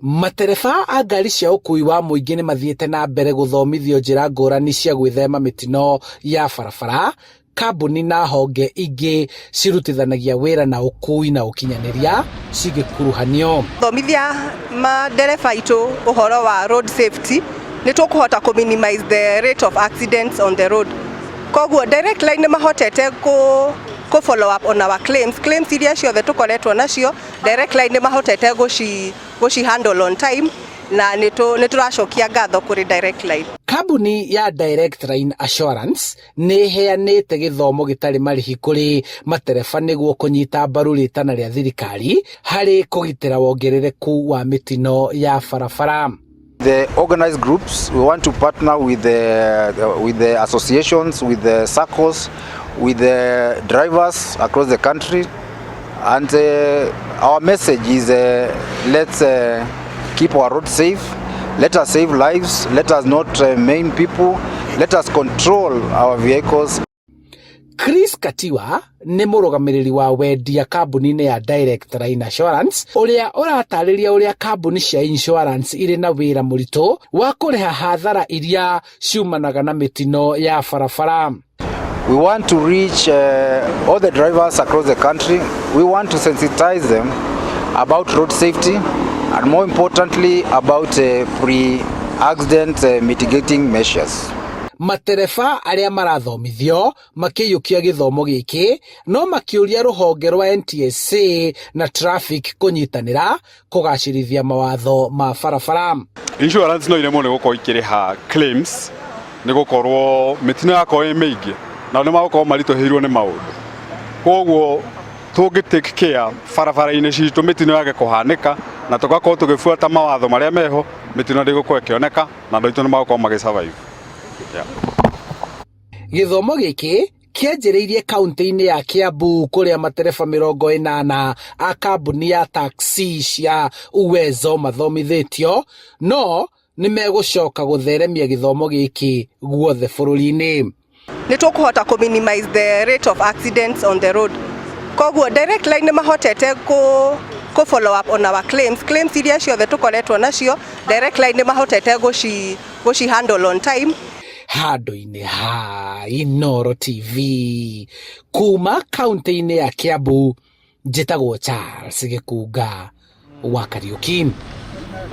Matereba a ngari cia ũkui wa mũingĩ nĩ mathiĩte na mbere gũthomithio njĩra ngũrani cia gwĩthema mĩtino ya barabara. Kambuni na honge ingĩ cirutithanagia wĩra na ũkui na ũkinyanĩria cigĩkuruhanio. Thomithia madereba aitũ ũhoro wa road safety nĩ tũkũhota ku minimize the rate of accidents on the road. Koguo direct line nĩ mahotete ku follow up on our claims iria ciothe tũkoretwo nacio. Direct line nĩ mahotete gũci handle on time na nĩ tũracokia ngatho kũrĩ direct line. Kambuni ya Direct Line Assurance nĩ ĩheanĩte gĩthomo gĩtarĩ marĩhi kũrĩ matereba nĩguo kũnyita mbaru rĩtana rĩa thirikari harĩ kũgitĩra wongerereku wa mĩtino ya barabara. The organized groups, we want to partner with the associations, with the SACCOs, with the drivers across the country, and our message is let's keep our roads safe. Let us save lives, let us not maim people, let us control our vehicles. Chris Katiwa nĩ mũrũgamĩrĩri wa wendia kambuni-inĩ ya Direct Line Assurance ũrĩa ũratarĩria ũrĩa kambuni cia insurance irĩ na wĩra mũritũ wa kũrĩha hathara iria ciumanaga na mĩtino ya barabara. We want to reach all the drivers across the country. We want to sensitize them about road safety and more importantly about pre-accident mitigating measures. Matereba arĩa marathomithio makĩiyũkia gĩthomo gĩkĩ no makĩũria rũhonge rwa NTSA na traffic kũnyitanĩra kũgacĩrithia mawatho ma barabara. Insurance no iremwo nĩ gũkorwo ikĩrĩha claims nĩ gũkorwo mĩtino yakorwo ĩ mĩingĩ na nĩ magũkorwo maritũhĩirwo nĩ maũndũ. Koguo tũngĩ take care barabara-inĩ citũ mĩtino yage kũhanĩka na tũgakorwo tũgĩbuata mawatho marĩa meho mĩtino ndĩgũkorwo ĩkĩoneka na andũ aitũ nĩ magũkorwo magĩsurvive. Gĩthomo gĩkĩ kĩanjĩrĩirie kaunti-inĩ ya Kiambu kũrĩa matereba 80 a kambuni ya taxi cia Uwezo mathomithĩtio no nĩ megũcoka gũtheremia gĩthomo gĩkĩ guothe bũrũri-inĩ. Nĩ tũkũhota ku minimize the rate of accidents on the road. Koguo direct line nĩ mahotete ku follow up on our claims iria ciothe tũkoretwo nacio. Direct line nĩ mahotete gũci handle on time. Handũ-inĩ ha Inooro TV kuma kaunti-inĩ ya Kiambu njĩtagwo Charles Gĩkunga wa Kariũki.